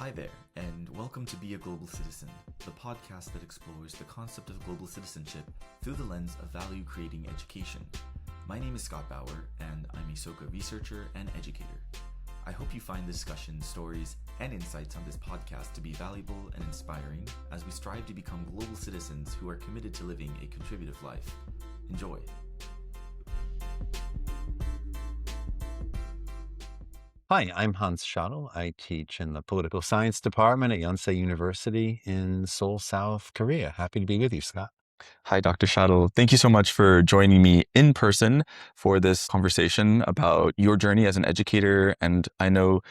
Hi there, and welcome to Be a Global Citizen, the podcast that explores the concept of global citizenship through the lens of value-creating education. My name is Scott Bauer, and I'm a SOCA researcher and educator. I hope you find discussions, stories, and insights on this podcast to be valuable and inspiring as we strive to become global citizens who are committed to living a contributive life. Enjoy. Hi, I'm Hans Schattle. I teach in the political science department at Yonsei University in Seoul, South Korea. Happy to be with you, Scott. Hi, Dr. Schattle. Thank you so much for joining me in person for this conversation about your journey as an educator. And I know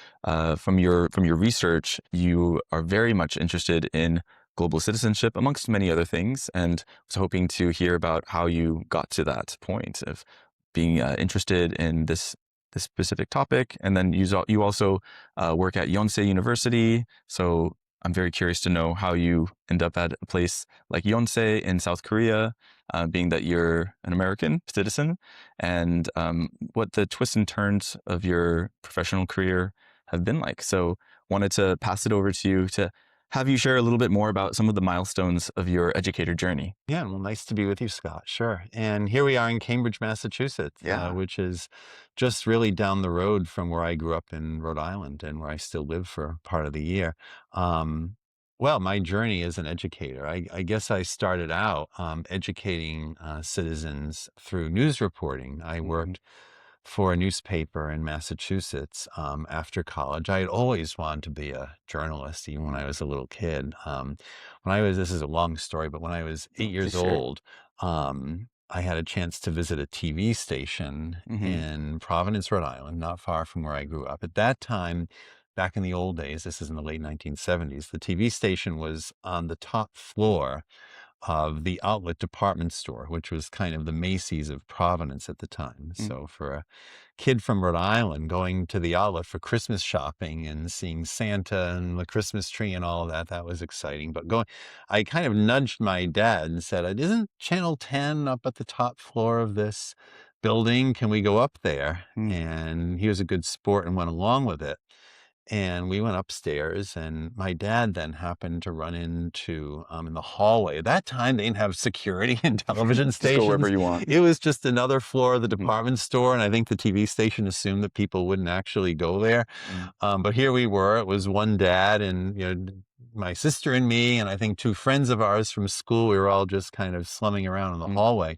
from your research, you are very much interested in global citizenship, amongst many other things, and was hoping to hear about how you got to that point of being interested in this specific topic. And then you also work at Yonsei University. So I'm very curious to know how you end up at a place like Yonsei in South Korea, being that you're an American citizen, and what the twists and turns of your professional career have been like. So wanted to pass it over to you to have you share a little bit more about some of the milestones of your educator journey. Yeah, well, nice to be with you, Scott. Sure. And here we are in Cambridge, Massachusetts, Yeah. which is just really down the road from where I grew up in Rhode Island and where I still live for part of the year. Well, my journey as an educator, I guess I started out educating citizens through news reporting. I worked for a newspaper in Massachusetts after college. I had always wanted to be a journalist, even when I was a little kid. This is a long story, but when I was 8 years old, I had a chance to visit a TV station in Providence, Rhode Island, not far from where I grew up. At that time, back in the old days, this is in the late 1970s, the TV station was on the top floor of the outlet department store, which was kind of the Macy's of Providence at the time. So for a kid from Rhode Island going to the outlet for Christmas shopping and seeing Santa and the Christmas tree and all of that, that was exciting. But I kind of nudged my dad and said, "Isn't Channel 10 up at the top floor of this building? Can we go up there?" And he was a good sport and went along with it. And we went upstairs, and my dad then happened to run into in the hallway. At that time, they didn't have security in television Just stations. go wherever you want. It was just another floor of the department store, and I think the TV station assumed that people wouldn't actually go there. But here we were. It was one dad and my sister and me, and I think two friends of ours from school. We were all just kind of slumming around in the hallway.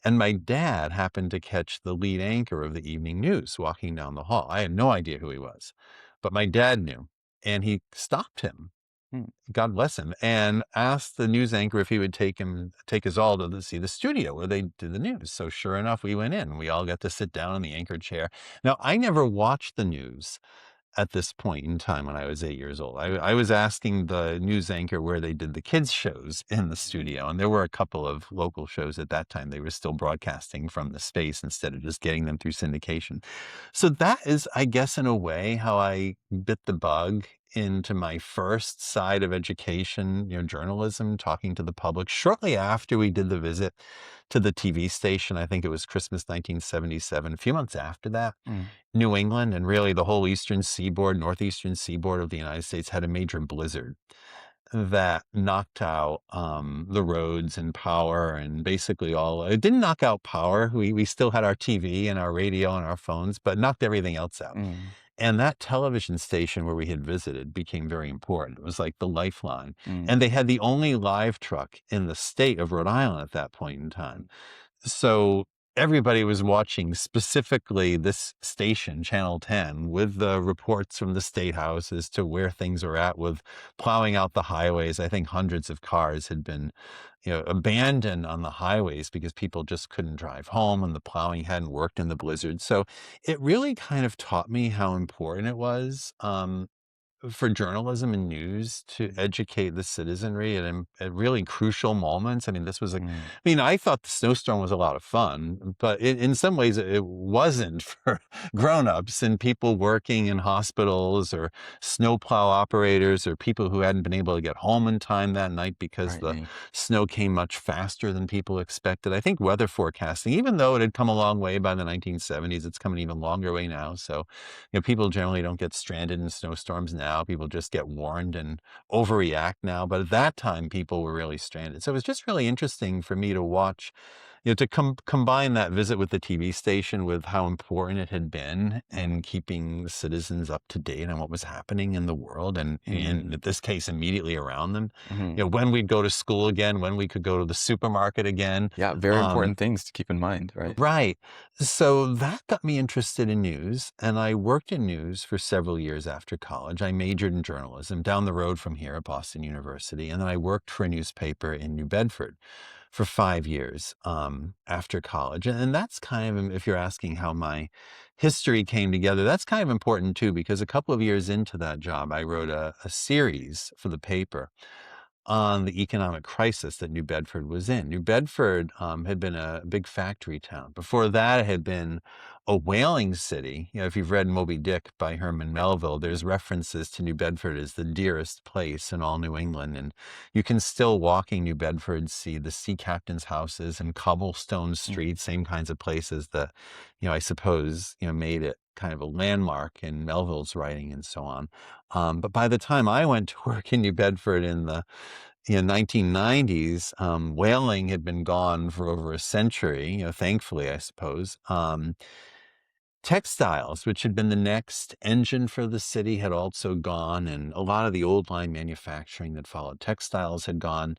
And my dad happened to catch the lead anchor of the evening news walking down the hall. I had no idea who he was, but my dad knew, and he stopped him, God bless him, and asked the news anchor if he would take us all to see the studio where they did the news. So sure enough, we went in. We all got to sit down in the anchor chair. Now, I never watched the news at this point in time when I was 8 years old. I was asking the news anchor where they did the kids shows in the studio. And there were a couple of local shows at that time. They were still broadcasting from the space instead of just getting them through syndication. So that is, I guess, in a way, how I bit the bug into my first side of education, journalism, talking to the public. Shortly after we did the visit to the TV station, I think it was Christmas 1977, a few months after that, New England and really the whole northeastern seaboard of the United States had a major blizzard that knocked out the roads and power and basically it didn't knock out power. We still had our TV and our radio and our phones, but knocked everything else out. And that television station where we had visited became very important. It was like the lifeline. And they had the only live truck in the state of Rhode Island at that point in time. So everybody was watching specifically this station, Channel 10, with the reports from the State House as to where things were at with plowing out the highways. I think hundreds of cars had been abandoned on the highways because people just couldn't drive home and the plowing hadn't worked in the blizzard. So it really kind of taught me how important it was for journalism and news to educate the citizenry at really crucial moments. I mean, this was I thought the snowstorm was a lot of fun, but in some ways it wasn't for grownups and people working in hospitals or snowplow operators or people who hadn't been able to get home in time that night because the snow came much faster than people expected. I think weather forecasting, even though it had come a long way by the 1970s, it's come an even longer way now. So, people generally don't get stranded in snowstorms now. now. People just get warned and overreact now. But at that time, people were really stranded. So it was just really interesting for me to watch, to combine that visit with the TV station with how important it had been in keeping the citizens up to date on what was happening in the world, and in this case, immediately around them. When we'd go to school again, when we could go to the supermarket again. Yeah, very important things to keep in mind, right? Right. So that got me interested in news, and I worked in news for several years after college. I majored in journalism down the road from here at Boston University, and then I worked for a newspaper in New Bedford for 5 years after college. And that's kind of, if you're asking how my history came together, that's kind of important too, because a couple of years into that job, I wrote a series for the paper on the economic crisis that New Bedford was in. New Bedford had been a big factory town. Before that, it had been a whaling city. If you've read Moby Dick by Herman Melville, there's references to New Bedford as the dearest place in all New England. And you can still, walking New Bedford, see the sea captains' houses and cobblestone streets, same kinds of places that, I suppose, made it kind of a landmark in Melville's writing and so on. But by the time I went to work in New Bedford in the 1990s, whaling had been gone for over a century, thankfully, I suppose. Textiles, which had been the next engine for the city, had also gone, and a lot of the old line manufacturing that followed textiles had gone.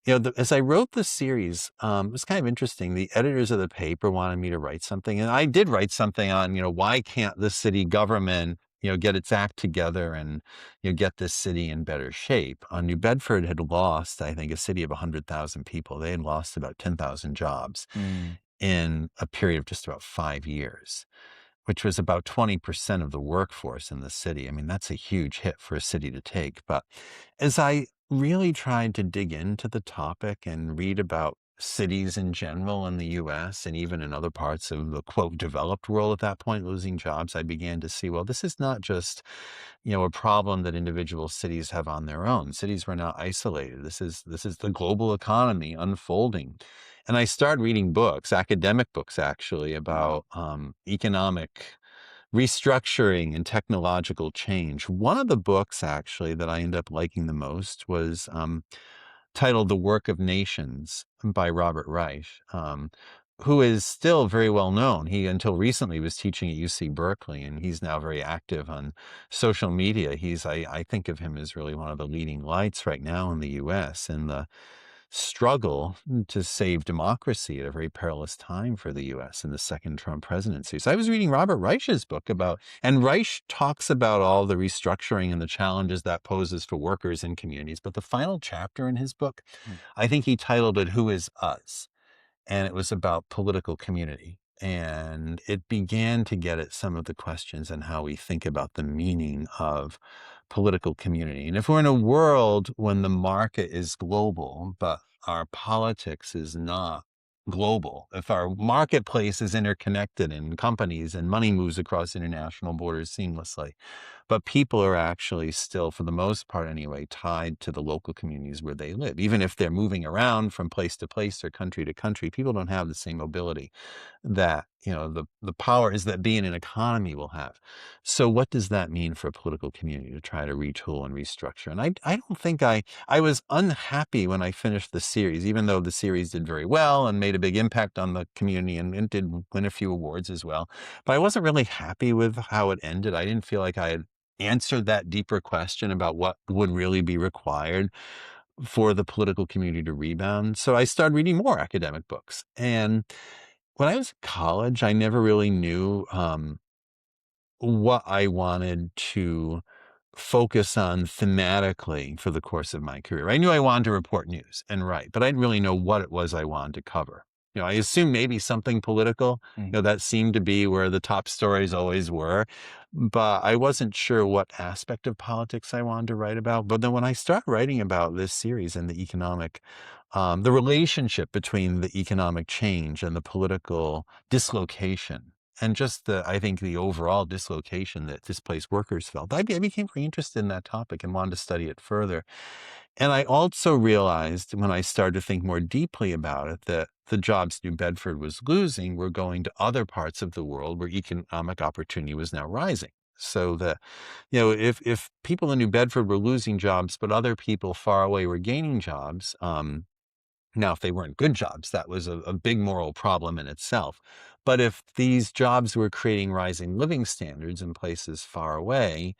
As I wrote the series, it was kind of interesting. The editors of the paper wanted me to write something, and I did write something on, why can't the city government, get its act together and, get this city in better shape. New Bedford had lost, I think, a city of 100,000 people. They had lost about 10,000 jobs in a period of just about 5 years, which was about 20% of the workforce in the city. I mean, that's a huge hit for a city to take. But as I really tried to dig into the topic and read about cities in general in the US and even in other parts of the quote developed world at that point losing jobs, I began to see, well, this is not just, a problem that individual cities have on their own. Cities were not isolated. This is the global economy unfolding. And I started reading books, academic books actually, about economic restructuring and technological change. One of the books actually that I ended up liking the most was titled The Work of Nations by Robert Reich, who is still very well known. He, until recently, was teaching at UC Berkeley, and he's now very active on social media. I think of him as really one of the leading lights right now in the US in the struggle to save democracy at a very perilous time for the US in the second Trump presidency. So I was reading Robert Reich's book and Reich talks about all the restructuring and the challenges that poses for workers and communities. But the final chapter in his book, I think he titled it Who is Us? And it was about political community. And it began to get at some of the questions and how we think about the meaning of political community. And if we're in a world when the market is global, but our politics is not global, if our marketplace is interconnected and companies and money moves across international borders seamlessly, but people are actually still, for the most part anyway, tied to the local communities where they live. Even if they're moving around from place to place or country to country, people don't have the same mobility that, the powers that be in an economy will have. So what does that mean for a political community to try to retool and restructure? And I don't think I was unhappy when I finished the series, even though the series did very well and made a big impact on the community and did win a few awards as well. But I wasn't really happy with how it ended. I didn't feel like I had answered that deeper question about what would really be required for the political community to rebound. So I started reading more academic books. And when I was in college, I never really knew what I wanted to focus on thematically for the course of my career. I knew I wanted to report news and write, but I didn't really know what it was I wanted to cover. I assumed maybe something political. That seemed to be where the top stories always were, but I wasn't sure what aspect of politics I wanted to write about. But then when I started writing about this series and the relationship between the economic change and the political dislocation, and just I think the overall dislocation that displaced workers felt, I became very interested in that topic and wanted to study it further. And I also realized when I started to think more deeply about it that the jobs New Bedford was losing were going to other parts of the world where economic opportunity was now rising. So that, if people in New Bedford were losing jobs, but other people far away were gaining jobs, now, if they weren't good jobs, that was a big moral problem in itself. But if these jobs were creating rising living standards in places far away,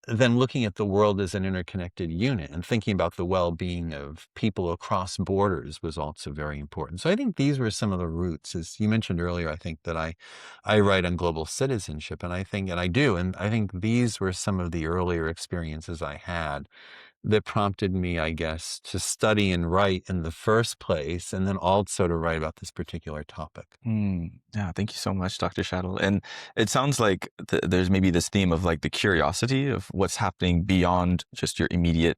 then looking at the world as an interconnected unit and thinking about the well-being of people across borders was also very important. So I think these were some of the roots. As you mentioned earlier, I think that I write on global citizenship, and I do, and I think these were some of the earlier experiences I had that prompted me, I guess, to study and write in the first place, and then also to write about this particular topic. Yeah, thank you so much, Dr. Schattle. And it sounds like there's maybe this theme of like the curiosity of what's happening beyond just your immediate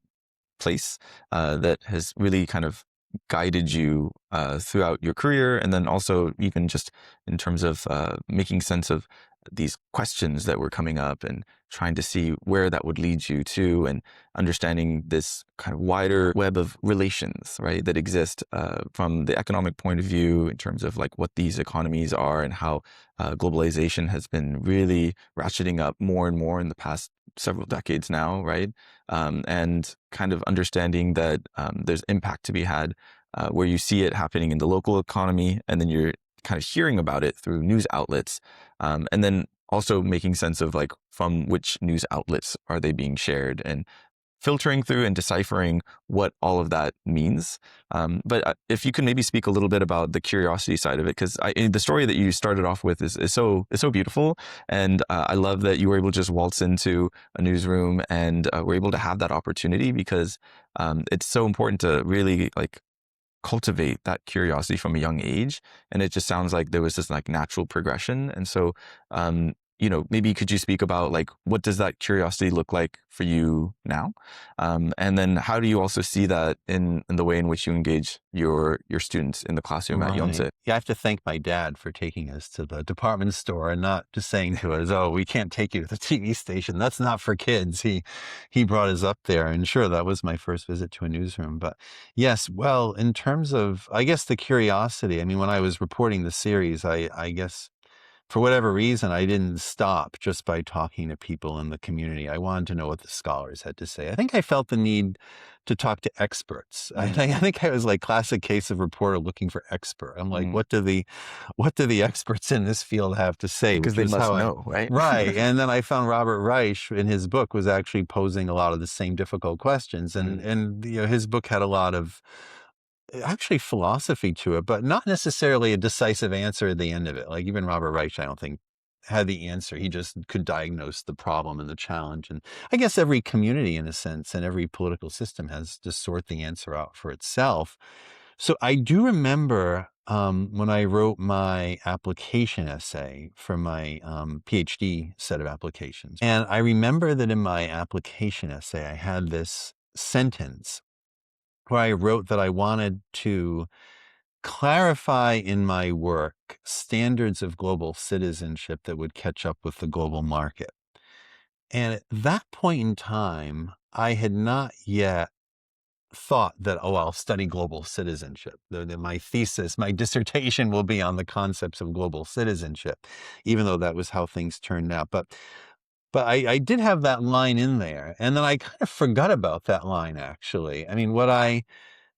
place that has really kind of guided you throughout your career, and then also even just in terms of making sense of these questions that were coming up and trying to see where that would lead you to, and understanding this kind of wider web of relations, right, that exist from the economic point of view in terms of like what these economies are and how globalization has been really ratcheting up more and more in the past several decades now, right? And kind of understanding that there's impact to be had where you see it happening in the local economy, and then you're kind of hearing about it through news outlets, and then also making sense of like from which news outlets are they being shared, and filtering through and deciphering what all of that means. But if you can maybe speak a little bit about the curiosity side of it, because the story that you started off with is so beautiful, and I love that you were able to just waltz into a newsroom and were able to have that opportunity, because it's so important to really like cultivate that curiosity from a young age. And it just sounds like there was this like natural progression. And so, maybe could you speak about like, what does that curiosity look like for you now? And then how do you also see that in the way in which you engage your students in the classroom at Right. Yonsei? Yeah, I have to thank my dad for taking us to the department store and not just saying to us, "Oh, we can't take you to the TV station. That's not for kids." He brought us up there, and sure, that was my first visit to a newsroom. But yes, well, in terms of, I guess, the curiosity. I mean, when I was reporting the series, I guess for whatever reason, I didn't stop just by talking to people in the community. I wanted to know what the scholars had to say. I think I felt the need to talk to experts. I think I was like classic case of reporter looking for expert. I'm like, Mm. what do the experts in this field have to say? Because Which they was must how I know, right? right. And then I found Robert Reich in his book was actually posing a lot of the same difficult questions, and Mm. and his book had a lot of actually philosophy to it, but not necessarily a decisive answer at the end of it. Like even Robert Reich, I don't think had the answer. He just could diagnose the problem and the challenge. And I guess every community, in a sense, and every political system has to sort the answer out for itself. So I do remember when I wrote my application essay for my PhD set of applications. And I remember that in my application essay, I had this sentence where I wrote that I wanted to clarify in my work standards of global citizenship that would catch up with the global market. And at that point in time, I had not yet thought that, oh, I'll study global citizenship. My thesis, my dissertation will be on the concepts of global citizenship, even though that was how things turned out. But I did have that line in there. And then I kind of forgot about that line, actually. I mean, what I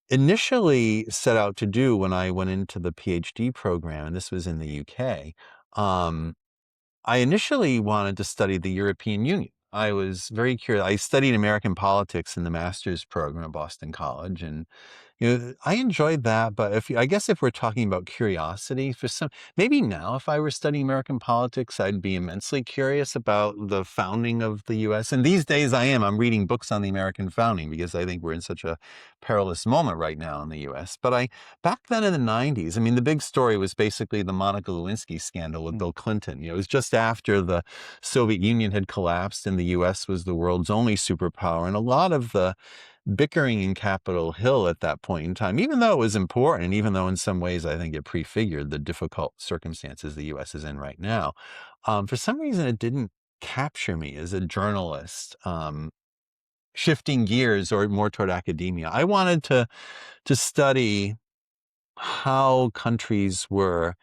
initially set out to do when I went into the PhD program, and this was in the UK, I initially wanted to study the European Union. I was very curious. I studied American politics in the master's program at Boston College, and I enjoyed that. But I guess if we're talking about curiosity, maybe now if I were studying American politics, I'd be immensely curious about the founding of the U.S. And these days I am. I'm reading books on the American founding because I think we're in such a perilous moment right now in the U.S. But back then in the 90s, I mean, the big story was basically the Monica Lewinsky scandal with Bill Clinton. It was just after the Soviet Union had collapsed and the U.S. was the world's only superpower. And a lot of the bickering in Capitol Hill at that point in time, even though it was important, and even though in some ways I think it prefigured the difficult circumstances the U.S. is in right now, for some reason it didn't capture me as a journalist. Shifting gears or more toward academia, I wanted to study how countries were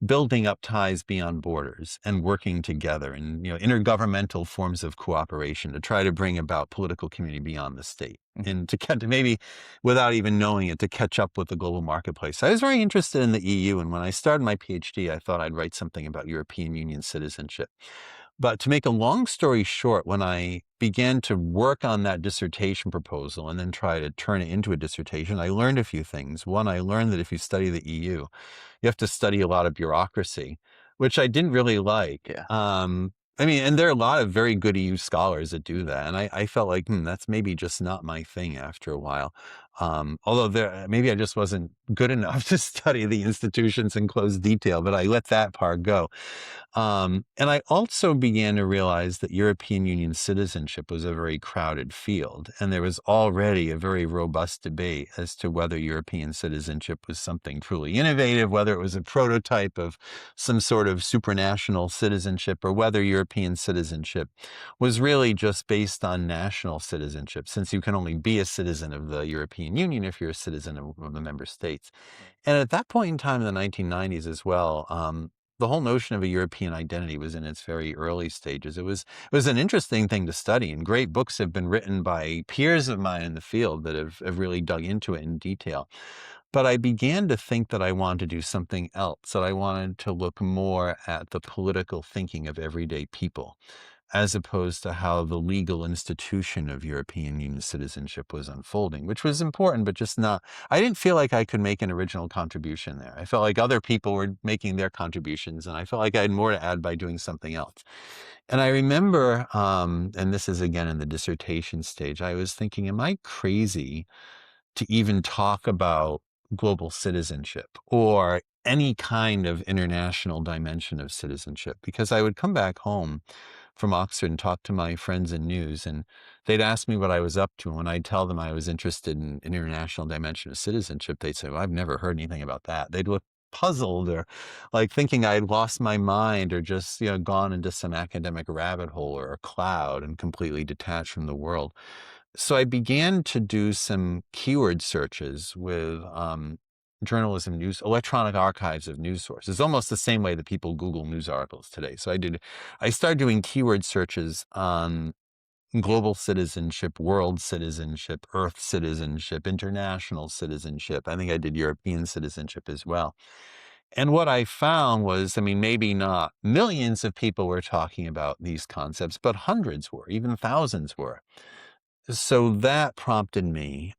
building up ties beyond borders and working together and, intergovernmental forms of cooperation to try to bring about political community beyond the state and to maybe, without even knowing it, to catch up with the global marketplace. I was very interested in the EU, and when I started my PhD, I thought I'd write something about European Union citizenship. But to make a long story short, when I began to work on that dissertation proposal and then try to turn it into a dissertation, I learned a few things. One, I learned that if you study the EU, you have to study a lot of bureaucracy, which I didn't really like. Yeah. And there are a lot of very good EU scholars that do that. And I felt like, that's maybe just not my thing after a while. Although maybe I just wasn't good enough to study the institutions in close detail, but I let that part go. And I also began to realize that European Union citizenship was a very crowded field, and there was already a very robust debate as to whether European citizenship was something truly innovative, whether it was a prototype of some sort of supranational citizenship, or whether European citizenship was really just based on national citizenship, since you can only be a citizen of the European Union if you're a citizen of the member states. And at that point in time in the 1990s as well, the whole notion of a European identity was in its very early stages. It was an interesting thing to study, and great books have been written by peers of mine in the field that have really dug into it in detail. But I began to think that I wanted to do something else, that I wanted to look more at the political thinking of everyday people, as opposed to how the legal institution of European Union citizenship was unfolding, which was important, but just not. I didn't feel like I could make an original contribution there. I felt like other people were making their contributions, and I felt like I had more to add by doing something else. And I remember, and this is again in the dissertation stage, I was thinking, am I crazy to even talk about global citizenship or any kind of international dimension of citizenship? Because I would come back home from Oxford and talk to my friends in news, and they'd ask me what I was up to. And when I'd tell them I was interested in an international dimension of citizenship, they'd say, well, I've never heard anything about that. They'd look puzzled, or like thinking I had lost my mind, or just, gone into some academic rabbit hole or a cloud and completely detached from the world. So I began to do some keyword searches with journalism news, electronic archives of news sources, almost the same way that people Google news articles today. So I started doing keyword searches on global citizenship, world citizenship, earth citizenship, international citizenship. I think I did European citizenship as well. And what I found was, maybe not millions of people were talking about these concepts, but hundreds were, even thousands were. So that prompted me,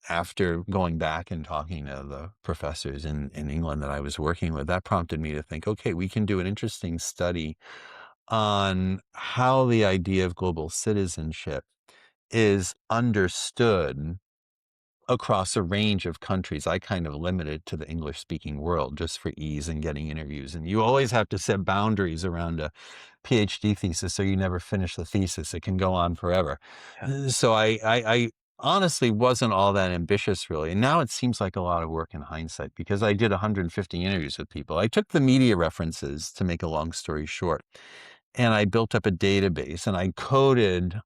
after going back and talking to the professors in England that I was working with, that prompted me to think, okay, we can do an interesting study on how the idea of global citizenship is understood across a range of countries. I kind of limited to the English-speaking world just for ease in getting interviews. And you always have to set boundaries around a PhD thesis, so you never finish the thesis. It can go on forever. Yeah. So I honestly wasn't all that ambitious, really. And now it seems like a lot of work in hindsight, because I did 150 interviews with people. I took the media references, to make a long story short, and I built up a database, and I coded,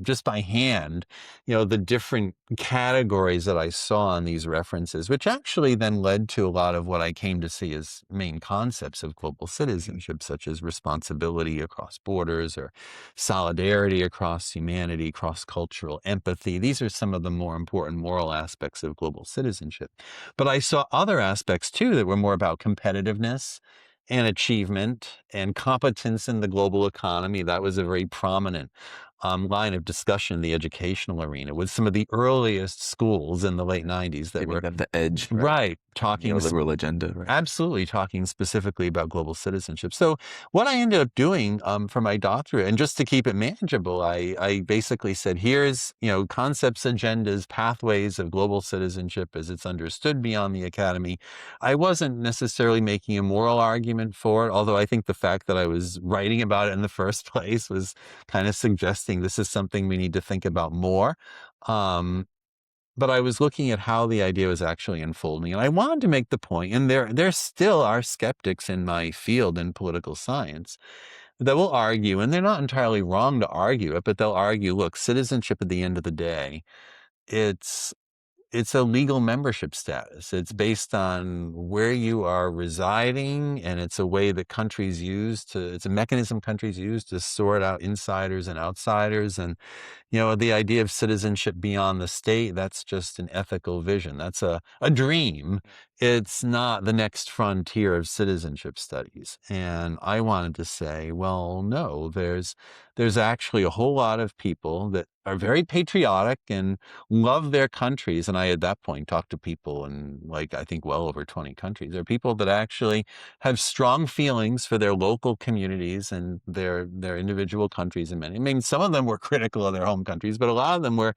just by hand, the different categories that I saw in these references, which actually then led to a lot of what I came to see as main concepts of global citizenship, such as responsibility across borders, or solidarity across humanity, cross-cultural empathy. These are some of the more important moral aspects of global citizenship. But I saw other aspects too that were more about competitiveness and achievement and competence in the global economy. That was a very prominent line of discussion in the educational arena, with some of the earliest schools in the late 90s that Giving were them the edge, right, talking neoliberal agenda, right? absolutely talking specifically about global citizenship. So what I ended up doing for my doctorate, and just to keep it manageable, I basically said, here's, concepts, agendas, pathways of global citizenship as it's understood beyond the academy. I wasn't necessarily making a moral argument for it, although I think the fact that I was writing about it in the first place was kind of suggesting this is something we need to think about more. But I was looking at how the idea was actually unfolding, and I wanted to make the point, and there still are skeptics in my field in political science that will argue, and they're not entirely wrong to argue it, but they'll argue, look, citizenship at the end of the day, it's it's a legal membership status. It's based on where you are residing, and it's a way that countries use to, it's a mechanism countries use to sort out insiders and outsiders. And, the idea of citizenship beyond the state, that's just an ethical vision. That's a dream. It's not the next frontier of citizenship studies. And I wanted to say, well, no, there's actually a whole lot of people that are very patriotic and love their countries. And I, at that point, talked to people in, like, I think well over 20 countries. There are people that actually have strong feelings for their local communities and their individual countries. And many, I mean, some of them were critical of their home countries, but a lot of them were,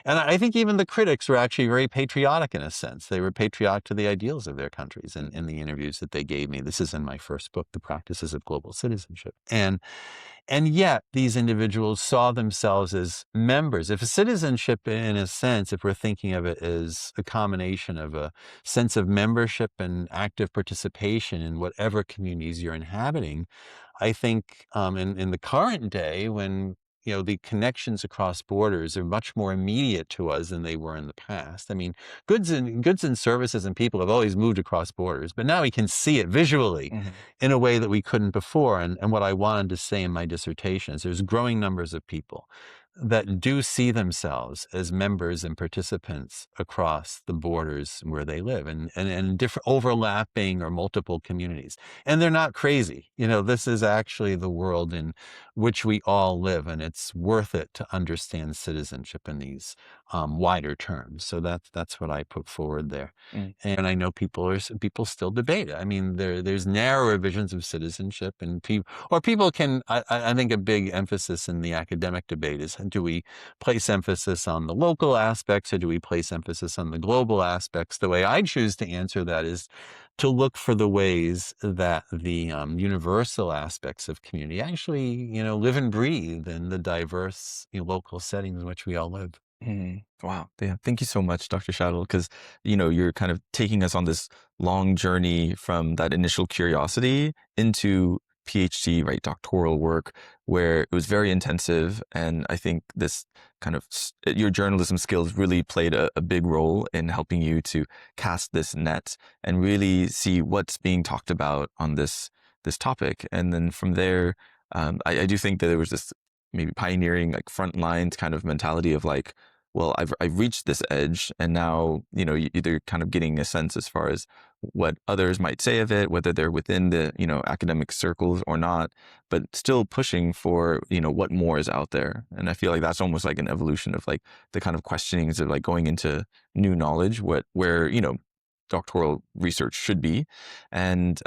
and I think even the critics were actually very patriotic in a sense. They were patriotic to the ideals of their countries in the interviews that they gave me. This is in my first book, The Practices of Global Citizenship. And yet these individuals saw themselves as members. If a citizenship, in a sense, if we're thinking of it as a combination of a sense of membership and active participation in whatever communities you're inhabiting, I think in the current day, when the connections across borders are much more immediate to us than they were in the past. I mean, goods and services and people have always moved across borders, but now we can see it visually in a way that we couldn't before. And what I wanted to say in my dissertation is there's growing numbers of people that do see themselves as members and participants across the borders where they live and different overlapping or multiple communities. And they're not crazy. This is actually the world in which we all live, and it's worth it to understand citizenship in these wider terms. So that's what I put forward there. And I know people still debate it. I mean, there's narrower visions of citizenship, and people can. I think a big emphasis in the academic debate is, do we place emphasis on the local aspects or do we place emphasis on the global aspects? The way I choose to answer that is to look for the ways that the universal aspects of community actually, live and breathe in the diverse local settings in which we all live. Wow. Yeah. Thank you so much, Dr. Schattle, because, you're kind of taking us on this long journey from that initial curiosity into PhD, right, doctoral work, where it was very intensive. And I think this kind of, your journalism skills really played a big role in helping you to cast this net and really see what's being talked about on this topic. And then from there, I do think that there was this maybe pioneering, like, front lines kind of mentality of like, well, I've reached this edge, and now you're kind of getting a sense as far as what others might say of it, whether they're within the academic circles or not, but still pushing for what more is out there. And I feel like that's almost like an evolution of like the kind of questionings of like going into new knowledge, where doctoral research should be, and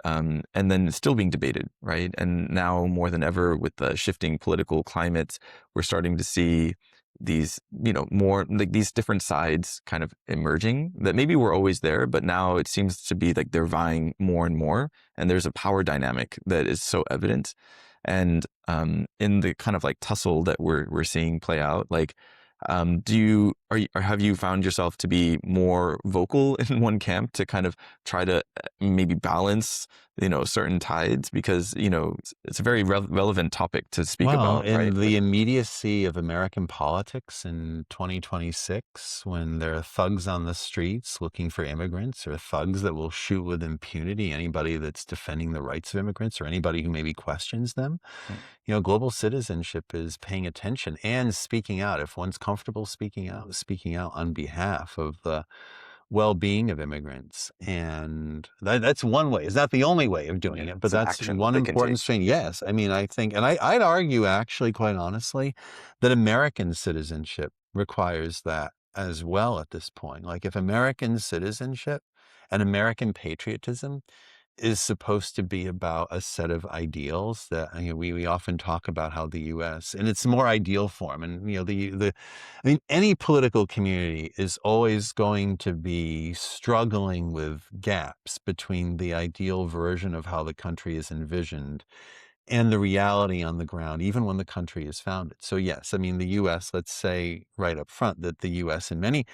then still being debated, right? And now more than ever, with the shifting political climates, we're starting to see these more like these different sides kind of emerging that maybe were always there, but now it seems to be like they're vying more and more, and there's a power dynamic that is so evident. And in the kind of like tussle that we're seeing play out, like, or have you found yourself to be more vocal in one camp to kind of try to maybe balance certain tides, because it's a very relevant topic to speak Well, about, in right? the immediacy of American politics in 2026, when there are thugs on the streets looking for immigrants, or thugs that will shoot with impunity anybody that's defending the rights of immigrants or anybody who maybe questions them, global citizenship is paying attention and speaking out. If one's comfortable speaking out on behalf of the well-being of immigrants. And that's one way. It's not the only way of doing it, but It's an that's action one they can important take. strain. Yes. I mean, I think, and I'd argue actually, quite honestly, that American citizenship requires that as well at this point. Like, if American citizenship and American patriotism is supposed to be about a set of ideals that we often talk about how the U.S. in its more ideal form, and I mean, any political community is always going to be struggling with gaps between the ideal version of how the country is envisioned and the reality on the ground, even when the country is founded. So yes, I mean, the U.S., let's say right up front that the U.S. in many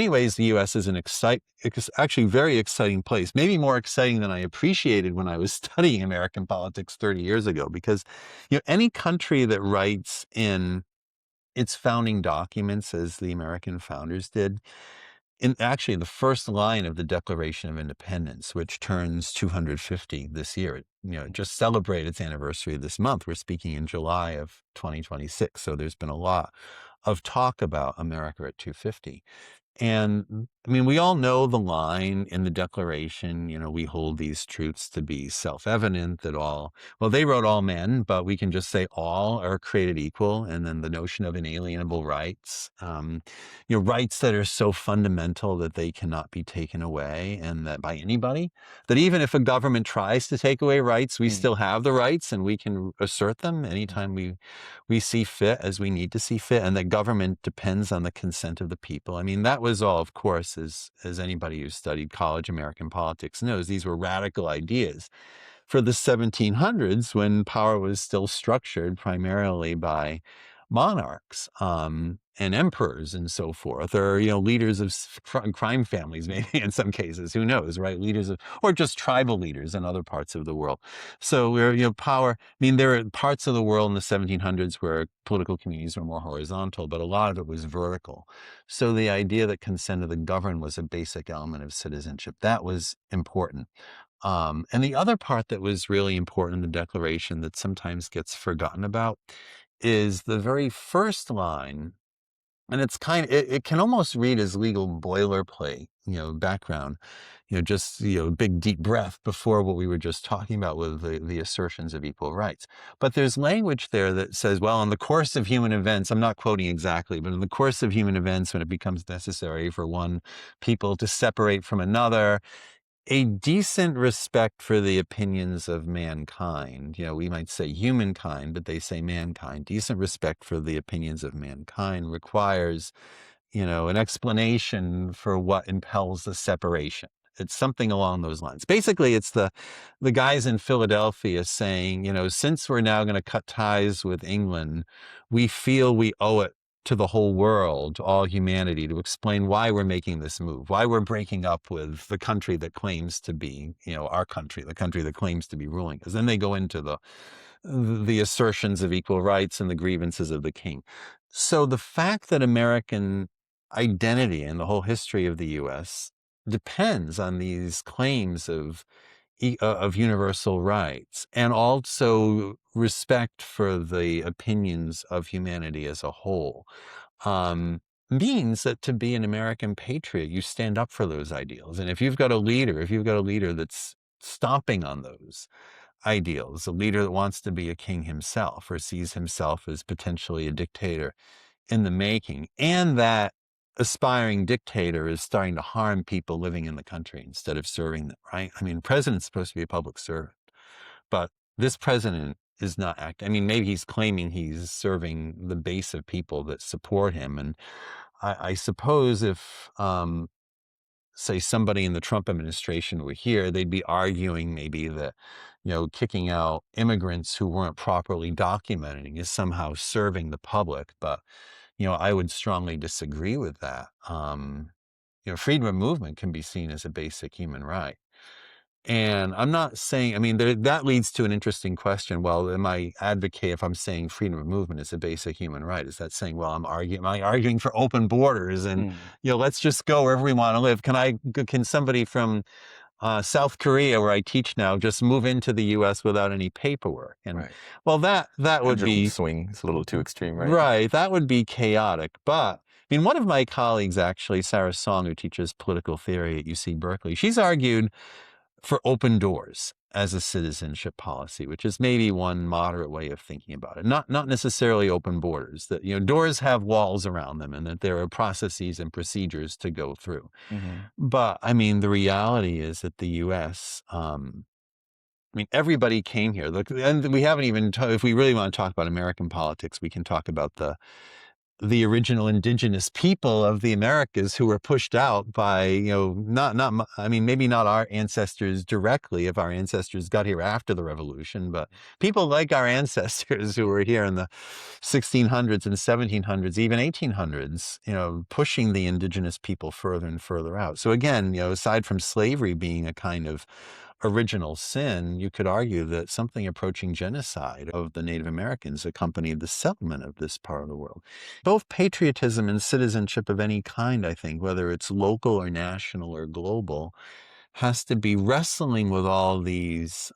ways, the U.S. is actually very exciting place, maybe more exciting than I appreciated when I was studying American politics 30 years ago, because, any country that writes in its founding documents, as the American founders did, actually the first line of the Declaration of Independence, which turns 250 this year. It just celebrated its anniversary this month. We're speaking in July of 2026. So there's been a lot of talk about America at 250. And I mean, we all know the line in the Declaration, we hold these truths to be self-evident that well, they wrote all men, but we can just say all are created equal. And then the notion of inalienable rights, rights that are so fundamental that they cannot be taken away, and that by anybody, that even if a government tries to take away rights, we still have the rights and we can assert them anytime we see fit, as we need to see fit, and that government depends on the consent of the people. I mean, that was all, of course, as anybody who's studied college American politics knows, these were radical ideas for the 1700s, when power was still structured primarily by monarchs and emperors and so forth, or leaders of crime families, maybe in some cases, who knows, right? Or just tribal leaders in other parts of the world. So we're power. I mean, there are parts of the world in the 1700s where political communities were more horizontal, but a lot of it was vertical. So the idea that consent of the governed was a basic element of citizenship, that was important. And the other part that was really important in the Declaration that sometimes gets forgotten about is the very first line. And it can almost read as legal boilerplate, background, just, big deep breath before what we were just talking about with the assertions of equal rights. But there's language there that says, well, in the course of human events, I'm not quoting exactly, but in the course of human events, when it becomes necessary for one people to separate from another, a decent respect for the opinions of mankind. We might say humankind, but they say mankind. Decent respect for the opinions of mankind requires, an explanation for what impels the separation. It's something along those lines. Basically, it's the guys in Philadelphia saying, since we're now going to cut ties with England, we feel we owe it to the whole world, to all humanity, to explain why we're making this move, why we're breaking up with the country that claims to be, our country, the country that claims to be ruling. Because then they go into the assertions of equal rights and the grievances of the king. So the fact that American identity and the whole history of the U.S. depends on these claims of universal rights, and also respect for the opinions of humanity as a whole, means that to be an American patriot, you stand up for those ideals. And if you've got a leader that's stomping on those ideals, a leader that wants to be a king himself or sees himself as potentially a dictator in the making, and that aspiring dictator is starting to harm people living in the country instead of serving them, right? I mean, the president's supposed to be a public servant, but this president is not acting. I mean, maybe he's claiming he's serving the base of people that support him. And I suppose if, say, somebody in the Trump administration were here, they'd be arguing maybe that, kicking out immigrants who weren't properly documenting is somehow serving the public. But I would strongly disagree with that. Freedom of movement can be seen as a basic human right. And I'm not saying, I mean, that leads to an interesting question. Well, am I saying freedom of movement is a basic human right? Is that saying, well, am I arguing for open borders and, let's just go wherever we want to live? Can somebody from South Korea, where I teach now, just move into the U.S. without any paperwork? And Right. well, that would be swing. It's a little too extreme, right? right. That would be chaotic. But I mean, one of my colleagues, actually, Sarah Song, who teaches political theory at UC Berkeley, she's argued for open doors as a citizenship policy, which is maybe one moderate way of thinking about it. Not necessarily open borders. That doors have walls around them, and that there are processes and procedures to go through. But I mean, the reality is that the U.S. I mean, everybody came here. Look, and we haven't even. If we really want to talk about American politics, we can talk about the original indigenous people of the Americas who were pushed out by, I mean, maybe not our ancestors directly, if our ancestors got here after the revolution, but people like our ancestors who were here in the 1600s and 1700s, even 1800s, pushing the indigenous people further and further out. So again, aside from slavery being a kind of original sin, you could argue that something approaching genocide of the Native Americans accompanied the settlement of this part of the world. Both patriotism and citizenship of any kind, I think, whether it's local or national or global, has to be wrestling with all these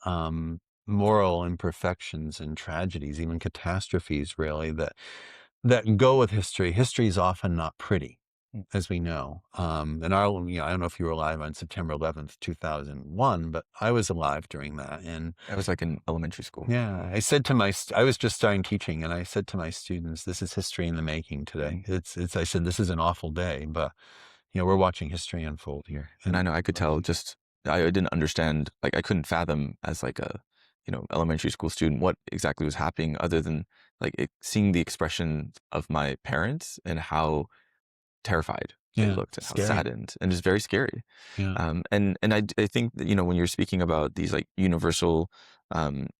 moral imperfections and tragedies, even catastrophes, really, that go with history. History is often not pretty, Mm. as we know. And I don't know if you were alive on September 11th, 2001, but I was alive during that. And I was like in elementary school. yeah, I said to I was just starting teaching, and I said to my students, "This is history in the making today." I said, "This is an awful day, but we're watching history unfold here." And I And know I could tell just, I didn't understand, like I couldn't fathom as like a, elementary school student what exactly was happening other than like seeing the expression of my parents and how terrified they yeah, looked and how scary. saddened, and it's very scary. Yeah. And I think that, when you're speaking about these like universal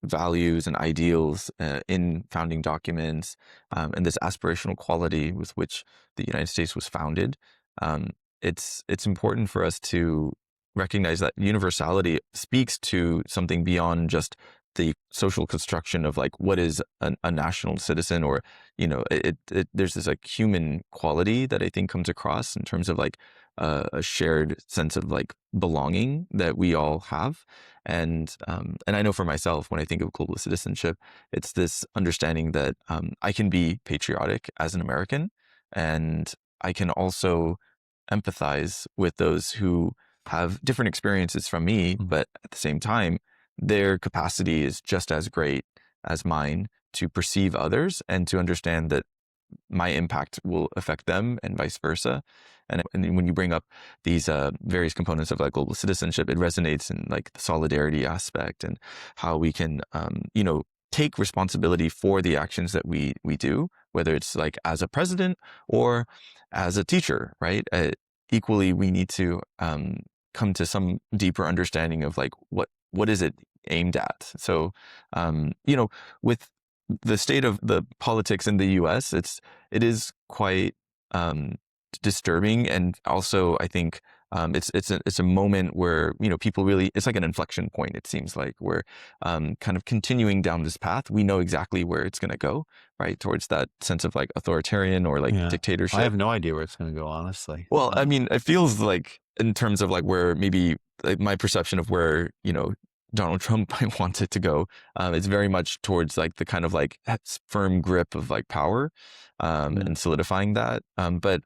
values and ideals in founding documents, and this aspirational quality with which the United States was founded, um, it's important for us to recognize that universality speaks to something beyond just the social construction of like what is a national citizen, or there's this like human quality that I think comes across in terms of like a shared sense of like belonging that we all have. And I know for myself, when I think of global citizenship, it's this understanding that I can be patriotic as an American, and I can also empathize with those who have different experiences from me, Mhm. but at the same time, their capacity is just as great as mine to perceive others and to understand that my impact will affect them and vice versa. And when you bring up these various components of like global citizenship, it resonates in like the solidarity aspect and how we can, take responsibility for the actions that we do, whether it's like as a president or as a teacher, right? Equally, we need to come to some deeper understanding of like what is it aimed at. So, with the state of the politics in the U.S., it is quite disturbing, and also I think it's a moment where people really, it's like an inflection point. It seems like we're kind of continuing down this path. We know exactly where it's going to go, right, towards that sense of like authoritarian or like Yeah. I dictatorship. have no idea where it's going to go, honestly. Well, I mean, it feels like in terms of like where maybe like my perception of where, Donald Trump might want it to go, it's very much towards like the kind of like firm grip of like power, Yeah. and solidifying that. But,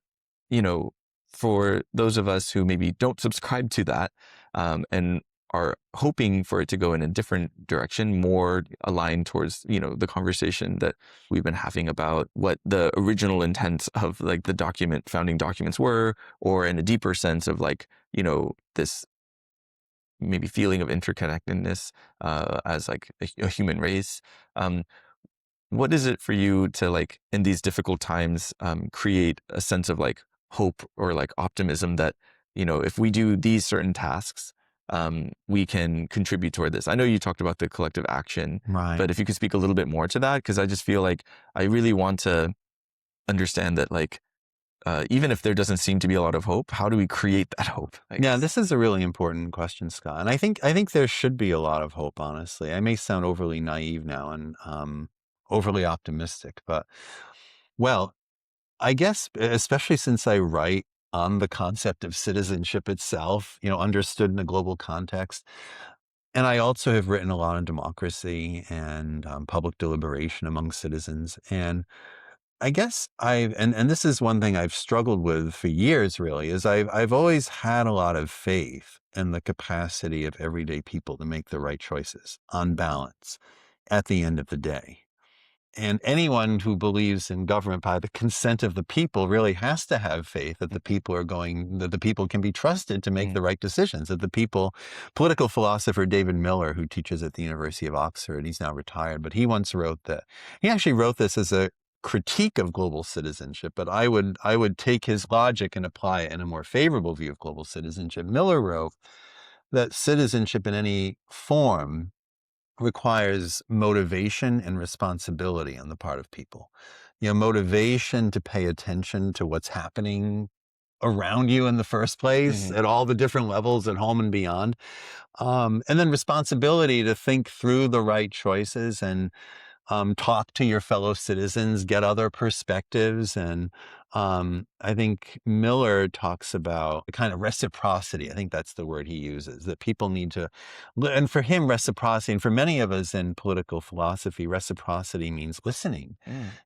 you know, for those of us who maybe don't subscribe to that, and are hoping for it to go in a different direction, more aligned towards, the conversation that we've been having about what the original intents of like the founding documents were, or in a deeper sense of like, this maybe feeling of interconnectedness as like a human race. Um, what is it for you to like in these difficult times create a sense of like hope or like optimism that if we do these certain tasks, we can contribute toward this? I know you talked about the collective action, Right. but if you could speak a little bit more to that, because I just feel like I really want to understand that like even if there doesn't seem to be a lot of hope, how do we create that hope, I Yeah, guess? this is a really important question, Scott. And I think there should be a lot of hope, honestly. I may sound overly naive now and overly optimistic, but well, I guess especially since I write on the concept of citizenship itself, understood in a global context. And I also have written a lot on democracy and public deliberation among citizens. And I guess and this is one thing I've struggled with for years, really, is I've always had a lot of faith in the capacity of everyday people to make the right choices on balance at the end of the day. And anyone who believes in government by the consent of the people really has to have faith that that the people can be trusted to make Mm. the right decisions, that the people, political philosopher David Miller, who teaches at the University of Oxford, he's now retired, but he once wrote that, he actually wrote this as a critique of global citizenship, but I would take his logic and apply it in a more favorable view of global citizenship. Miller wrote that citizenship in any form requires motivation and responsibility on the part of people. Motivation to pay attention to what's happening around you in the first place at all the different levels at home and beyond. And then responsibility to think through the right choices and talk to your fellow citizens, get other perspectives. And I think Miller talks about a kind of reciprocity. I think that's the word he uses, that people need to, and for him, reciprocity, and for many of us in political philosophy, reciprocity means listening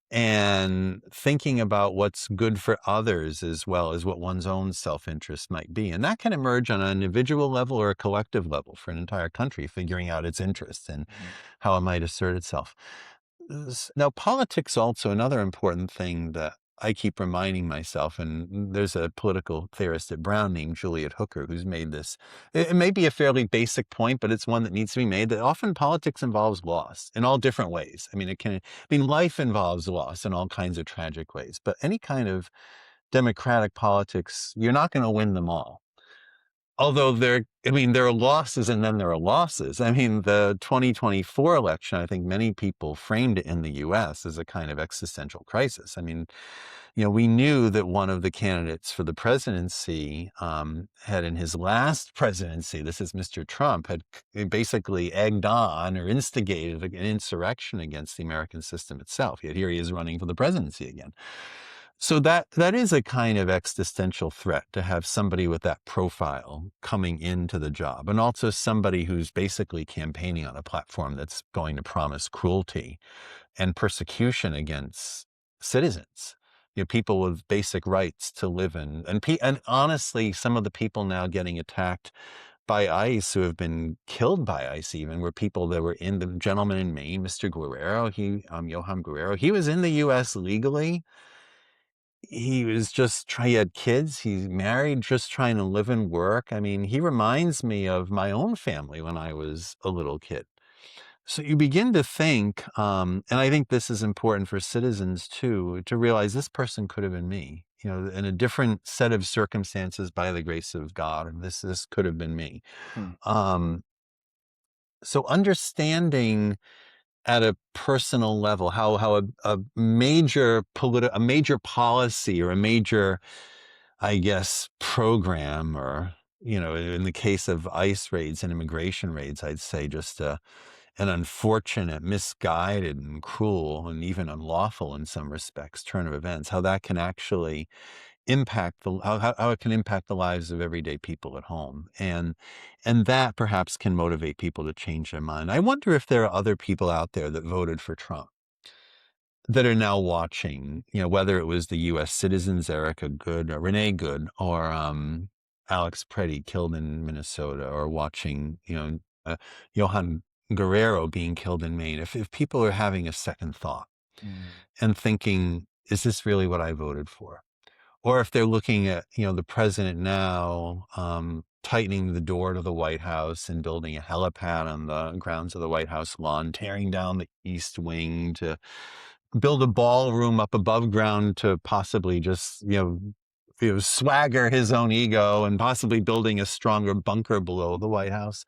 and thinking about what's good for others as well as what one's own self-interest might be. And that can emerge on an individual level or a collective level for an entire country, figuring out its interests and how it might assert itself. Now, politics also another important thing that I keep reminding myself, and there's a political theorist at Brown named Juliet Hooker who's made this. It may be a fairly basic point, but it's one that needs to be made, that often politics involves loss in all different ways. I mean, life involves loss in all kinds of tragic ways, but any kind of democratic politics, you're not going to win them all. Although there are losses and then there are losses. I mean, the 2024 election, I think many people framed it in the US as a kind of existential crisis. I mean, we knew that one of the candidates for the presidency had in his last presidency, this is Mr. Trump, had basically egged on or instigated an insurrection against the American system itself. Yet here he is running for the presidency again. So that is a kind of existential threat to have somebody with that profile coming into the job, and also somebody who's basically campaigning on a platform that's going to promise cruelty and persecution against citizens, people with basic rights to live in. And honestly, some of the people now getting attacked by ICE who have been killed by ICE even were people that were in the gentleman in Maine, Mr. Guerrero, Johan Guerrero. He was in the U.S. legally. He had kids, he's married, just trying to live and work. I mean, he reminds me of my own family when I was a little kid. So you begin to think, and I think this is important for citizens too, to realize this person could have been me, in a different set of circumstances by the grace of God, and this could have been me. So understanding at a personal level how a major policy or a major, I guess, program, or in the case of ICE raids and immigration raids, I'd say just an unfortunate, misguided and cruel and even unlawful in some respects turn of events, how that can actually impact how it can impact the lives of everyday people at home, and that perhaps can motivate people to change their mind. I wonder if there are other people out there that voted for Trump that are now watching, whether it was the U.S. citizens, Erica Good or Renee Good, or Alex Preddy killed in Minnesota, or watching, Johan Guerrero being killed in Maine. If people are having a second thought and thinking, is this really what I voted for? Or if they're looking at, the president now tightening the door to the White House and building a helipad on the grounds of the White House lawn, tearing down the East Wing to build a ballroom up above ground to possibly just, swagger his own ego, and possibly building a stronger bunker below the White House.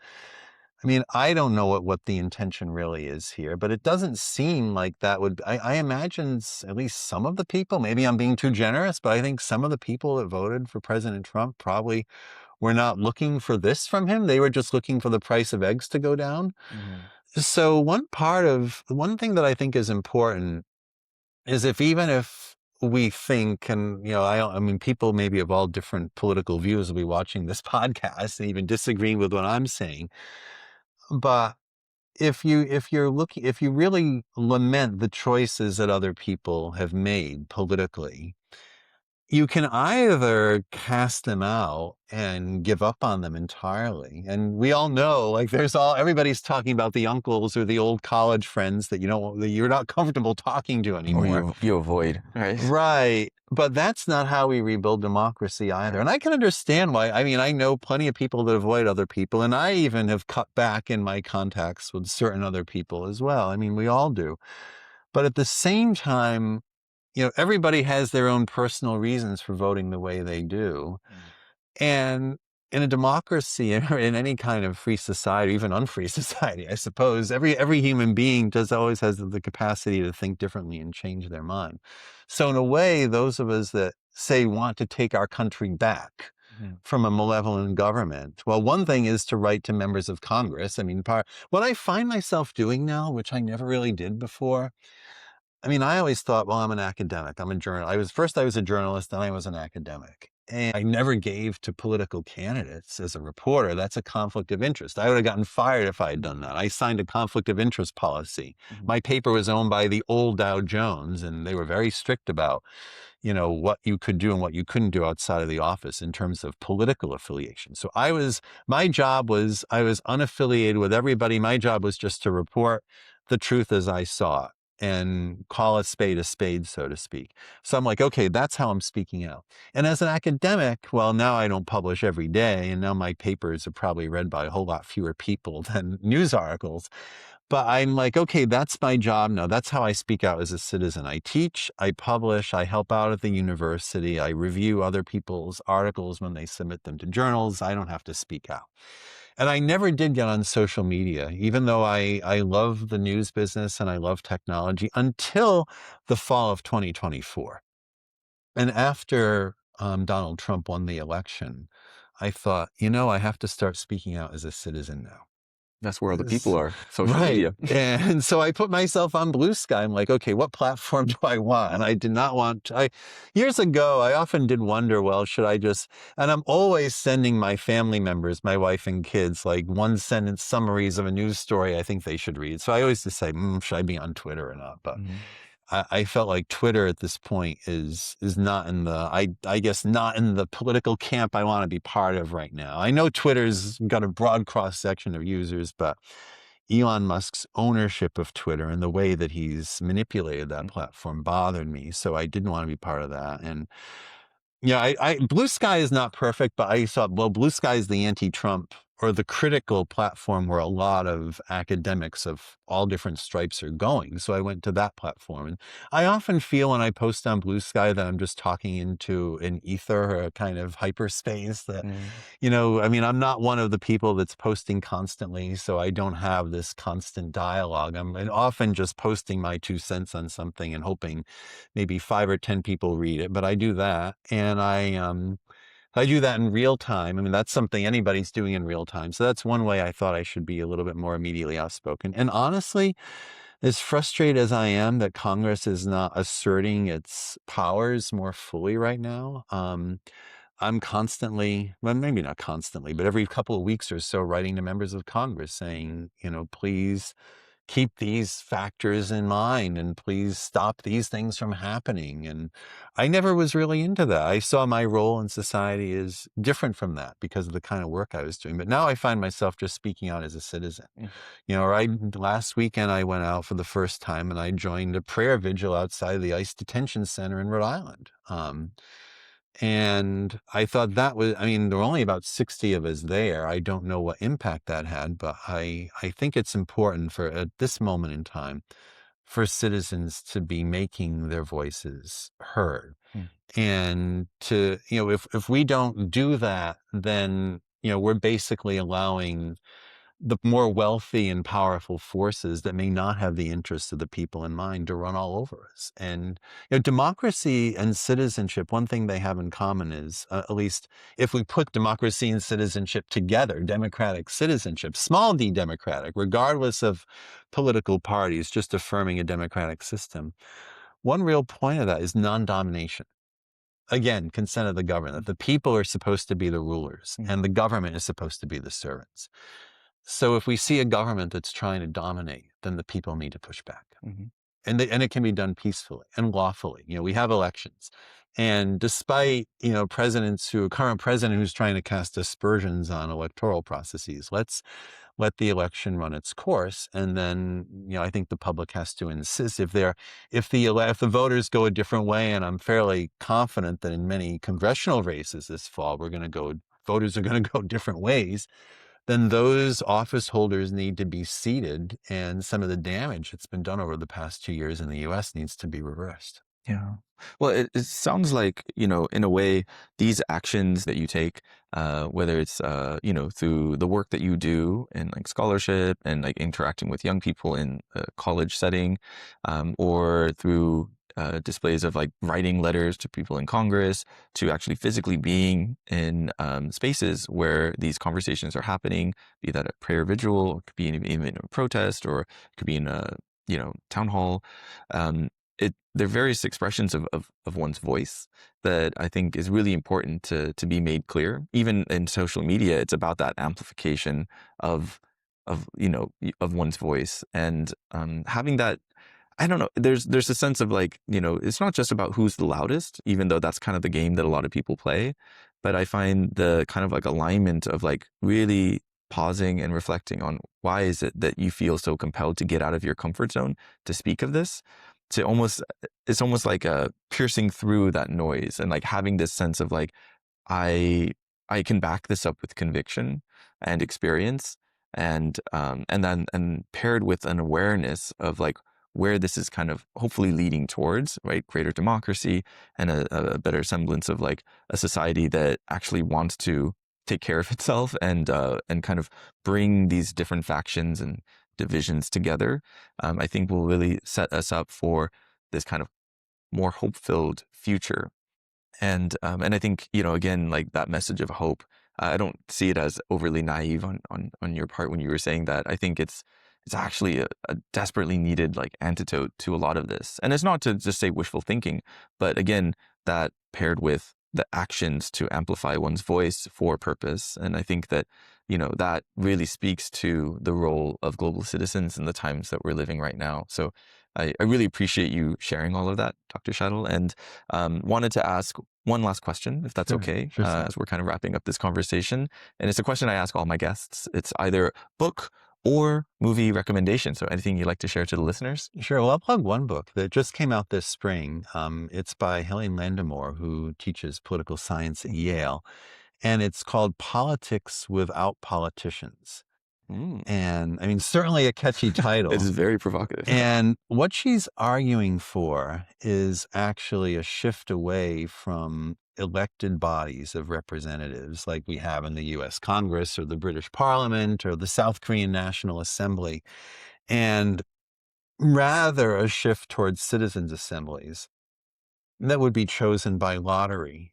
I mean, I don't know what the intention really is here, but it doesn't seem like that would, I imagine at least some of the people, maybe I'm being too generous, but I think some of the people that voted for President Trump probably were not looking for this from him. They were just looking for the price of eggs to go down. So one thing that I think is important is even if we think, and I mean, people maybe of all different political views will be watching this podcast and even disagreeing with what I'm saying. But if you really lament the choices that other people have made politically, you can either cast them out and give up on them entirely. And we all know, like, everybody's talking about the uncles or the old college friends that that you're not comfortable talking to anymore. Or you avoid, right? Right. But that's not how we rebuild democracy either. And I can understand why. I mean, I know plenty of people that avoid other people, and I even have cut back in my contacts with certain other people as well. I mean, we all do. But at the same time, everybody has their own personal reasons for voting the way they do. And in a democracy or in any kind of free society, even unfree society, I suppose, every human being always has the capacity to think differently and change their mind. So in a way, those of us that say want to take our country back from a malevolent government, well, one thing is to write to members of Congress. I mean, what I find myself doing now, which I never really did before, I mean, I always thought, well, I'm an academic. I'm a journalist. I was a journalist, then I was an academic. And I never gave to political candidates as a reporter. That's a conflict of interest. I would have gotten fired if I had done that. I signed a conflict of interest policy. My paper was owned by the old Dow Jones, and they were very strict about, what you could do and what you couldn't do outside of the office in terms of political affiliation. So I was unaffiliated with everybody. My job was just to report the truth as I saw it and call a spade, so to speak. So I'm like, okay, that's how I'm speaking out. And as an academic, well, now I don't publish every day, and now my papers are probably read by a whole lot fewer people than news articles. But I'm like, okay, that's my job now. That's how I speak out as a citizen. I teach, I publish, I help out at the university, I review other people's articles when they submit them to journals. I don't have to speak out. And I never did get on social media, even though I love the news business and I love technology, until the fall of 2024. And after Donald Trump won the election, I thought, I have to start speaking out as a citizen now. That's where all the people are, social Right. media. And so I put myself on Blue Sky. I'm like, okay, what platform do I want? And I did not want years ago, I often did wonder, well, should I and I'm always sending my family members, my wife and kids, like one sentence summaries of a news story I think they should read. So I always just say, should I be on Twitter or not? But I felt like Twitter at this point is not in the, I guess not in the political camp I want to be part of right now. I know Twitter's got a broad cross section of users, but Elon Musk's ownership of Twitter and the way that he's manipulated that platform bothered me. So I didn't want to be part of that. And Blue Sky is not perfect, but I thought, well, Blue Sky is the anti-Trump or the critical platform where a lot of academics of all different stripes are going. So I went to that platform. And I often feel when I post on Blue Sky that I'm just talking into an ether or a kind of hyperspace that, I mean, I'm not one of the people that's posting constantly, so I don't have this constant dialogue. I'm often just posting my 2 cents on something and hoping maybe 5 or 10 people read it, but I do that. And I do that in real time. I mean, that's something anybody's doing in real time. So that's one way I thought I should be a little bit more immediately outspoken. And honestly, as frustrated as I am that Congress is not asserting its powers more fully right now, I'm constantly, well, maybe not constantly, but every couple of weeks or so writing to members of Congress saying, please keep these factors in mind and please stop these things from happening. And I never was really into that. I saw my role in society as different from that because of the kind of work I was doing. But now I find myself just speaking out as a citizen. Last weekend I went out for the first time and I joined a prayer vigil outside the ICE detention center in Rhode Island. And I thought that was, I mean, there were only about 60 of us there. I don't know what impact that had, but I think it's important for at this moment in time for citizens to be making their voices heard. And to, if we don't do that, then, we're basically allowing the more wealthy and powerful forces that may not have the interests of the people in mind to run all over us. And democracy and citizenship, one thing they have in common is, at least if we put democracy and citizenship together, democratic citizenship, small d democratic, regardless of political parties, just affirming a democratic system. One real point of that is non-domination. Again, consent of the government, that the people are supposed to be the rulers and the government is supposed to be the servants. So if we see a government that's trying to dominate, then the people need to push back. And it can be done peacefully and lawfully. We have elections. And despite, current president who's trying to cast aspersions on electoral processes, let's let the election run its course. And then, I think the public has to insist if the voters go a different way, and I'm fairly confident that in many congressional races this fall, voters are going to go different ways, then those office holders need to be seated, and some of the damage that's been done over the past 2 years in the U.S. needs to be reversed. Yeah. Well, it sounds like, in a way, these actions that you take, whether it's, through the work that you do in like scholarship and like interacting with young people in a college setting, or through displays of like writing letters to people in Congress, to actually physically being in spaces where these conversations are happening, be that a prayer vigil, or it could be even a protest, or it could be in a, town hall. Um, they're various expressions of one's voice that I think is really important to be made clear. Even in social media, it's about that amplification of of one's voice, and having that. I don't know. There's a sense of like, it's not just about who's the loudest, even though that's kind of the game that a lot of people play. But I find the kind of like alignment of like really pausing and reflecting on why is it that you feel so compelled to get out of your comfort zone to speak of this, to almost, it's almost like a piercing through that noise and like having this sense of like, I I can back this up with conviction and experience, and paired with an awareness of like where this is kind of hopefully leading towards, right? Greater democracy and a better semblance of like a society that actually wants to take care of itself, and kind of bring these different factions and divisions together. I think will really set us up for this kind of more hope-filled future. And I think, again, like that message of hope, I don't see it as overly naive on your part when you were saying that. I think it's actually a desperately needed like antidote to a lot of this. And it's not to just say wishful thinking, but again, that paired with the actions to amplify one's voice for purpose. And I think that, that really speaks to the role of global citizens in the times that we're living right now. So I really appreciate you sharing all of that, Dr. Schattle, and wanted to ask one last question, if that's Sure, okay, sure thing. as we're kind of wrapping up this conversation. And it's a question I ask all my guests. It's either book or movie recommendation. So anything you'd like to share to the listeners? Sure. Well, I'll plug one book that just came out this spring. It's by Helene Landemore, who teaches political science at Yale, and it's called Politics Without Politicians. Mm. And I mean, certainly a catchy It title. is very provocative. And what she's arguing for is actually a shift away from elected bodies of representatives like we have in the US Congress or the British Parliament or the South Korean National Assembly, and rather a shift towards citizens' assemblies that would be chosen by lottery.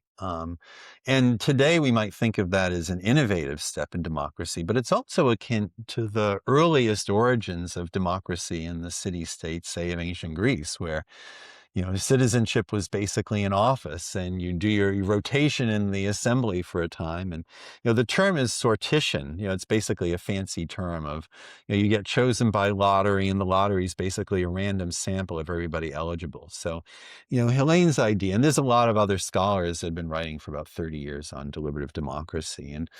And today we might think of that as an innovative step in democracy, but it's also akin to the earliest origins of democracy in the city-states, say, of ancient Greece, where citizenship was basically an office, and you do your rotation in the assembly for a time. And, the term is sortition. It's basically a fancy term of, you get chosen by lottery, and the lottery is basically a random sample of everybody eligible. So, Helene's idea, and there's a lot of other scholars that have been writing for about 30 years on deliberative democracy. And,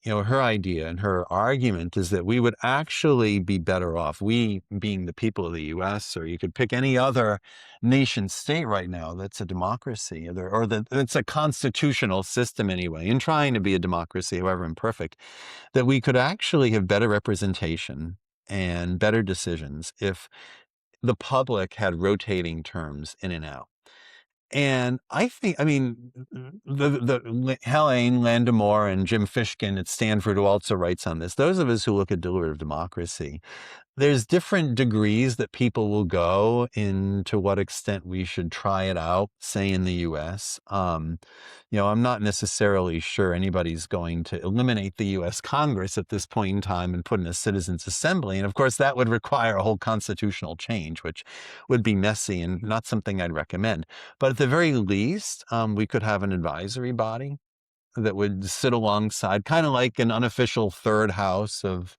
her idea and her argument is that we would actually be better off, we being the people of the US, or you could pick any other nation state right now that's a democracy, or that it's a constitutional system anyway, in trying to be a democracy, however imperfect, that we could actually have better representation and better decisions if the public had rotating terms in and out. And I think, I mean, Helene Landemore and Jim Fishkin at Stanford, who also writes on this, those of us who look at deliberative democracy, there's different degrees that people will go in to what extent we should try it out, say in the US. I'm not necessarily sure anybody's going to eliminate the US Congress at this point in time and put in a citizens' assembly. And of course, that would require a whole constitutional change, which would be messy and not something I'd recommend. But at the very least, we could have an advisory body that would sit alongside, kind of like an unofficial third house of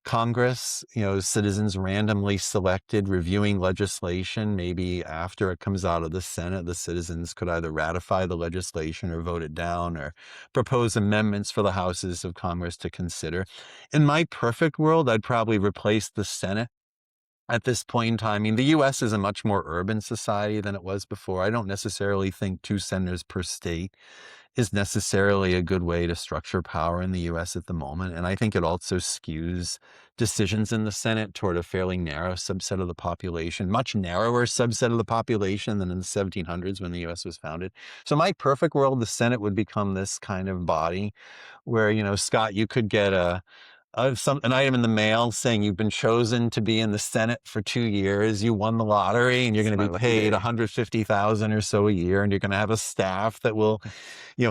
Congress, citizens randomly selected, reviewing legislation. Maybe after it comes out of the Senate, the citizens could either ratify the legislation or vote it down or propose amendments for the houses of Congress to consider. In my perfect world, I'd probably replace the Senate at this point in time. I mean, the U.S. is a much more urban society than it was before. I don't necessarily think 2 senators per state is necessarily a good way to structure power in the U.S. at the moment. And I think it also skews decisions in the Senate toward a fairly narrow subset of the population, much narrower subset of the population than in the 1700s when the U.S. was founded. So my perfect world, the Senate would become this kind of body where, Scott, you could get an item in the mail saying you've been chosen to be in the Senate for 2 years. You won the lottery, and you're going It's my to be lucky paid day. $150,000 or so a year, and you're going to have a staff that will,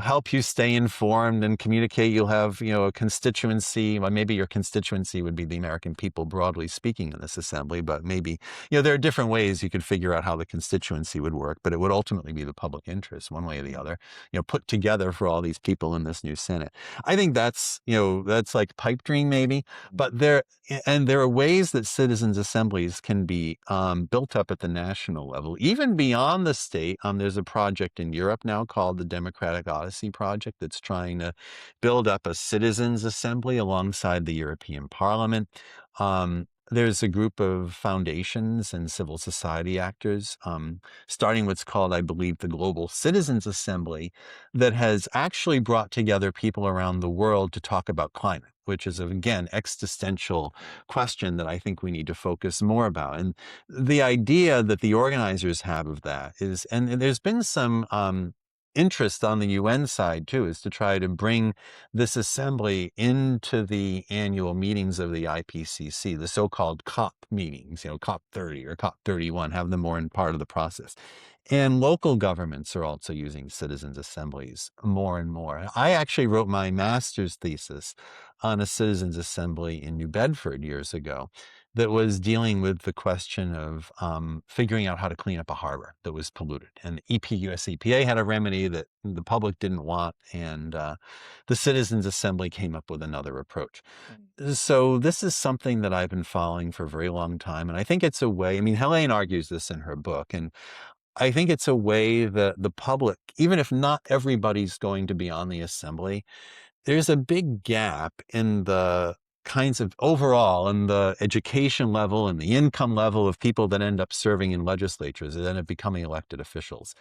help you stay informed and communicate. You'll have, a constituency. Well, maybe your constituency would be the American people, broadly speaking, in this assembly. But maybe, there are different ways you could figure out how the constituency would work. But it would ultimately be the public interest, one way or the other, put together for all these people in this new Senate. I think that's like pipe dream maybe, but there are ways that citizens' assemblies can be built up at the national level, even beyond the state. There's a project in Europe now called the Democratic Odyssey Project that's trying to build up a citizens' assembly alongside the European Parliament. There's a group of foundations and civil society actors, starting what's called, I believe, the Global Citizens Assembly, that has actually brought together people around the world to talk about climate, which is, again, existential question that I think we need to focus more about. And the idea that the organizers have of that is, and there's been some interest on the UN side too, is to try to bring this assembly into the annual meetings of the IPCC, the so-called COP meetings, COP 30 or COP 31, have them more in part of the process. And local governments are also using citizens' assemblies more and more. I actually wrote my master's thesis on a citizens' assembly in New Bedford years ago that was dealing with the question of figuring out how to clean up a harbor that was polluted. And US EPA had a remedy that the public didn't want, and the Citizens Assembly came up with another approach. So this is something that I've been following for a very long time, and I think it's a way, I mean, Helene argues this in her book, and I think it's a way that the public, even if not everybody's going to be on the assembly, there's a big gap in the kinds of overall in the education level and the income level of people that end up serving in legislatures, that end up becoming elected officials,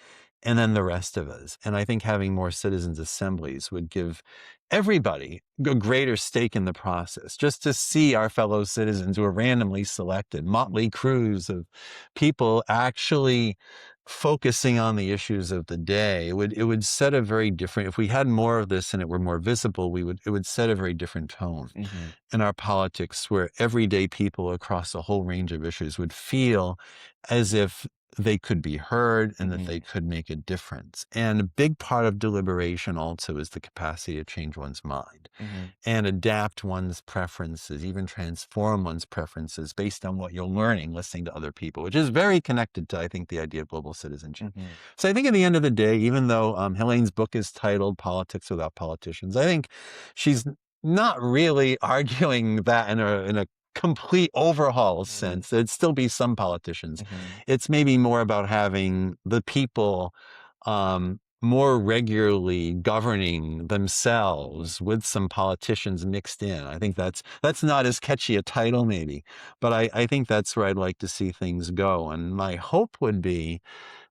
and then the rest of us. And I think having more citizens' assemblies would give everybody a greater stake in the process, just to see our fellow citizens who are randomly selected, motley crews of people actually focusing on the issues of the day. It would set a very different, if we had more of this and it were more visible, it would set a very different tone in our politics, where everyday people across a whole range of issues would feel as if they could be heard and that they could make a difference. And a big part of deliberation also is the capacity to change one's mind and adapt one's preferences, even transform one's preferences based on what you're learning, listening to other people, which is very connected to, I think, the idea of global citizenship. So I think at the end of the day, even though Helene's book is titled Politics Without Politicians, I think she's not really arguing that in a complete overhaul sense. There'd still be some politicians. It's maybe more about having the people more regularly governing themselves with some politicians mixed in. I think that's not as catchy a title maybe, but I think that's where I'd like to see things go. And my hope would be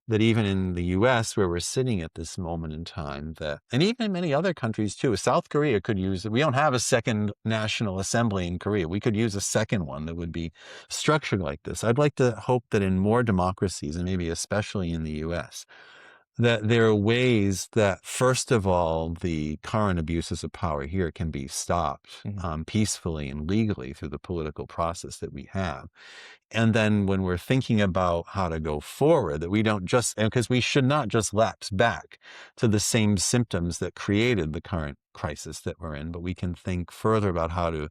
that even in the US, where we're sitting at this moment in time, and even in many other countries too, South Korea could use it. We don't have a second national assembly in Korea. We could use a second one that would be structured like this. I'd like to hope that in more democracies, and maybe especially in the US, that there are ways that, first of all, the current abuses of power here can be stopped peacefully and legally through the political process that we have. And then when we're thinking about how to go forward, that we don't just, because we should not just lapse back to the same symptoms that created the current crisis that we're in, but we can think further about how to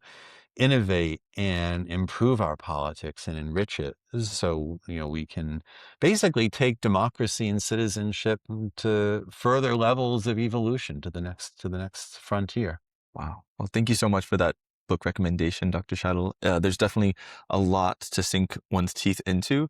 innovate and improve our politics and enrich it, so we can basically take democracy and citizenship to further levels of evolution, to the next frontier. Wow. Well, thank you so much for that book recommendation, Dr. Schattle. There's definitely a lot to sink one's teeth into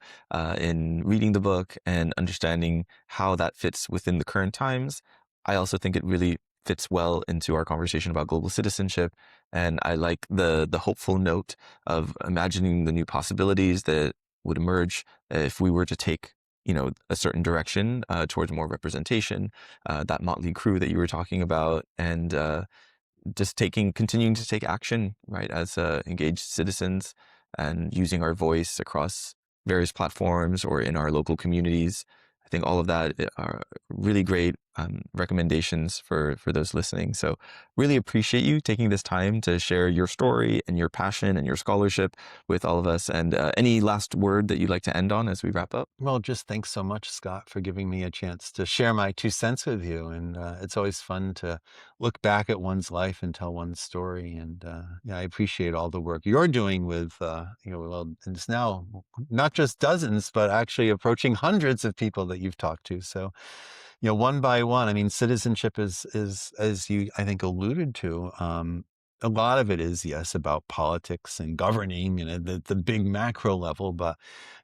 in reading the book and understanding how that fits within the current times. I also think it really fits well into our conversation about global citizenship. And I like the hopeful note of imagining the new possibilities that would emerge if we were to take, a certain direction towards more representation, that motley crew that you were talking about, and just continuing to take action, right, as engaged citizens, and using our voice across various platforms or in our local communities. I think all of that are really great recommendations for those listening. So really appreciate you taking this time to share your story and your passion and your scholarship with all of us. And any last word that you'd like to end on as we wrap up? Well, just thanks so much, Scott, for giving me a chance to share my 2 cents with you. And it's always fun to look back at one's life and tell one's story. And yeah, I appreciate all the work you're doing with, well, it's now not just dozens, but actually approaching hundreds of people that you've talked to. So, one by one, I mean, citizenship is as you, I think, alluded to, a lot of it is, yes, about politics and governing and at the big macro level, but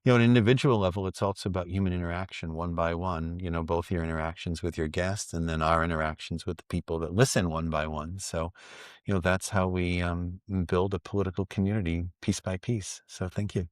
at an individual level, it's also about human interaction one by one, both your interactions with your guests and then our interactions with the people that listen one by one. So, that's how we build a political community piece by piece. So thank you.